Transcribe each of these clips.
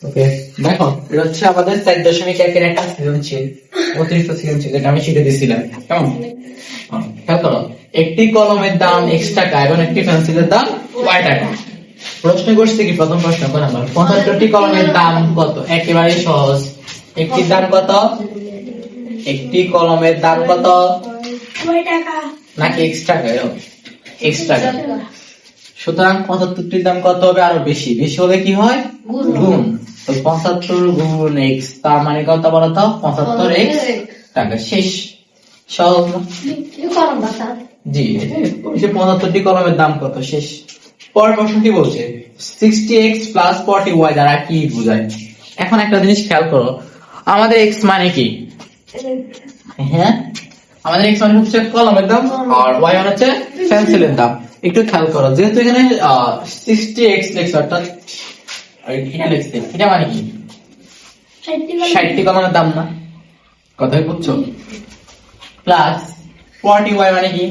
ওকে, দেখো এটা হচ্ছে আমাদের 4.1 একটা সৃজনশীল, অতিরিক্ত সৃজনশীল যেটা আমি শিখে দিয়েছিলাম। কেমন? খেয়াল করো, একটি কলমের দাম x টাকা এবং একটি পেন্সিলের দাম y টাকা। প্রশ্ন করছে কি, প্রথম প্রশ্ন কোন নাম্বার? 75টি কলমের দাম কত? একেবারে সহজ। একটির দাম কত? একটি কলমের দাম কত? নাকি x টাকা? x টাকা। সুতরাং 75টির দাম কত হবে? আরো বেশি। বেশি হলে কি হয়? গুণ। তো 75 গুণ x, তার মানে কত বলতো? 75x টাকা। শেষ। সহজ না? জি, 75টি কলমের দাম কত? শেষ। পরের প্রশ্ন কি বলছে? 60x প্লাস 40y দ্বারা কি বোঝায়? এখন একটা জিনিস খেয়াল করো, আমাদের x মানে কি? হ্যাঁ, আমাদের x মানে হচ্ছে কলমের দাম আর y মানে হচ্ছে পেন্সিলের দাম। একটু খেয়াল করো, যেহেতু এখানে 60x লেখছে, অর্থাৎ এখানে লেখছে, এটা মানে কি? 60টি কলমের দাম না? কথাই বুঝছো? প্লাস 40y মানে কি?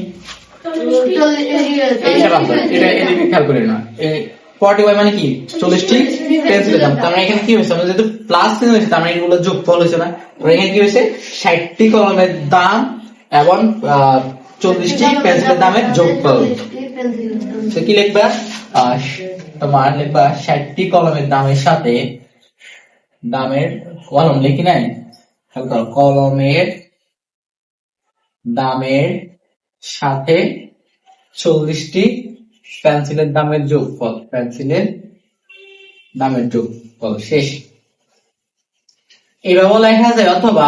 এটা এদিকে খেয়াল করি না। 40y মানে কি? 40টি পেন্সিলের দাম। তার মানে এখানে কি হয়েছে? আমরা যেহেতু প্লাস চিহ্ন হয়েছে, তার মানে এগুলো যোগফল হয়েছে না? এখানে কি হয়েছে? 60টি কলমের দাম এবং 40টি পেন্সিলের দামের যোগফল। তো কি লিখবা? তোমার লিখবা 60টি কলমের দামের সাথে দামের কলম লিখি নাই, কলমের দামের সাথে 40টি পেন্সিলের দামের যোগফল। পেন্সিলের দামের যোগফল। শেষ। এইভাবে লেখা যায়, অথবা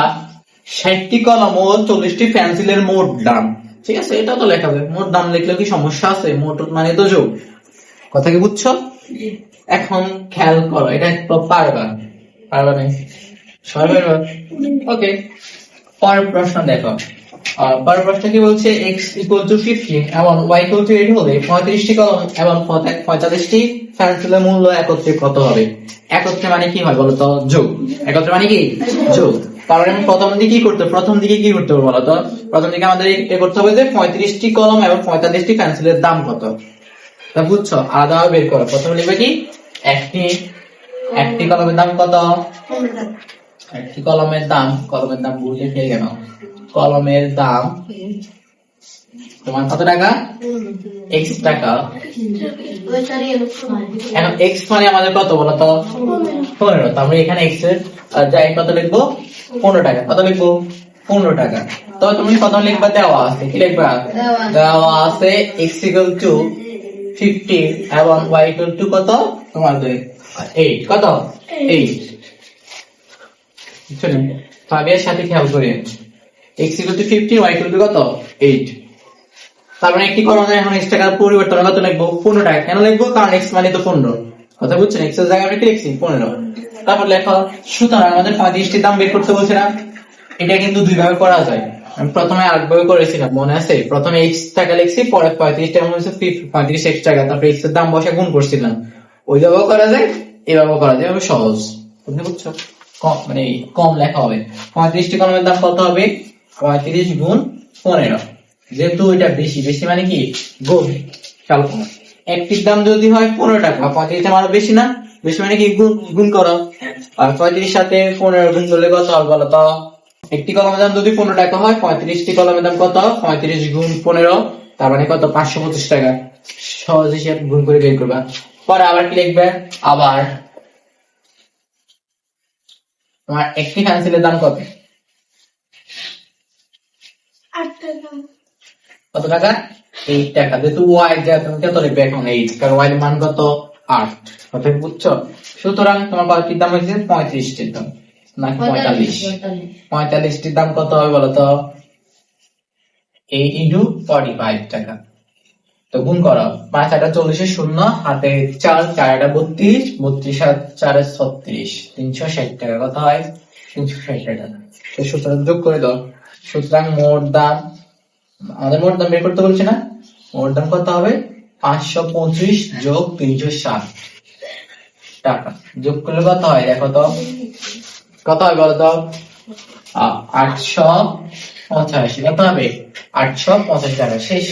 60টি কলম ও 40টি পেন্সিলের মোট দাম। ঠিক আছে, এটা তো লেখা যায়। মোট দাম লিখলে কি সমস্যা আছে? মোট মানে তো যোগ। কথা কি বুঝছো? এখন খেয়াল করো, এটা পারবা না? সবাই পারবা? ওকে, পরের প্রশ্ন দেখো। পরের প্রশ্ন কি বলছে? x = 15 এবং y = 8 হলে 35টি কলম এবং 45টি পেন্সিলের মূল্য একত্রে কত হবে? একত্রে মানে কি হয় বলতো? যোগ। একত্রে মানে কি? যোগ। তাহলে আমি প্রথম দিকে কি করতে হবে বলতো? প্রথম দিকে আমাদের এ করতে হবে যে 35টি কলম এবং 45টি পেন্সিলের দাম কত। তা বুঝছো? আলাদাভাবে বের করো। প্রথমে লিখবে কি? একটি কলমের দাম কত? একটি কলমের দাম ভুল লিখে কেন? কলমের দাম তোমার কত টাকা? x টাকা। এখন x মানে আমাদের কত বলতো? 15। তাহলে এখানে x এর যাই কত লিখবো? 15 টাকা। কত লিখবো? 15 টাকা। তো তুমি কত লিখবা? দেওয়া আছে। কি লিখবা? দেওয়া আছে x = 15 এবং y = কত? তোমাদের 8। কত? 8। চলুন ভাগের সাথে খেয়াল করি। x = 15, y = কত? 8। তার মানে একটি কলমে এখন x টাকার পরিবর্তন কত লিখবো? 15 টাকা। কেন লিখবো? কারণ x মানে তো 15। কথা বুঝছেন? x এর জায়গায় আমরা কি লিখছি? 15। তারপর লেখো, সুতরাং আমাদের 35টির দাম বের করতে বলছে না? এটা কিন্তু দুই ভাবে করা যায়। আমি প্রথমে আরেকভাবে করেছিলাম, মনে আছে? প্রথমে x টাকা লিখছি, পরে 35 টাকা হচ্ছে 35x টাকা, তারপর x এর দাম বসে গুণ করছিলাম। ওইভাবেও করা যায়, এভাবেও করা যায়। সহজ। বুঝতে পারছো? মানে কম লেখা হবে। 35টি কলমের দাম কত হবে? 35 গুণ 15। যেহেতু এটা বেশি মানে কি? গুণ। খেয়াল করো, একটির দাম যদি হয় 15 টাকা, 35 মানে বেশি না? বেশি মানে কি? গুণ করো। আর 35 সাথে 15 গুণ করলে কত হবে বলতো? একটি কলমের দাম যদি 15 টাকা হয়, 35টি কলমের দাম কত? 35 গুণ 15, তার মানে কত? 525 টাকা। সহজ হিসাব গুণ করে বের করবা। পরে আবার কি লিখবে? আবার তোমার একটি পেন্সিলের দাম কত? 8 টাকা। কত টাকা? 8 টাকা। যেহেতু y যা, তুমি কত লিখবে এখন? 8, কারণ y এর মান কত? 8। কথা বুঝছো? সুতরাং তোমার কয়টির দাম হয়েছে? 35টির দাম, নাকি 45? 45টির দাম কত হবে বলতো? 8 × 45 টাকা। তো গুণ করো, 5 8 40 শূন্য, হাতে 4, 4 8 32, 32 4 36, 360 টাকা। কত হয়? 360 টাকা। তো সুতরাং যোগ করে দাও। সুতরাং মোট দাম, আমাদের মোট দাম বের করতে বলছে না? মোট দাম কত হবে? 525 যোগ 360 টাকা। যোগ করলে কত হয় দেখো তো? কত হয় বলো তো? 885। কত হবে? 885 টাকা। শেষ।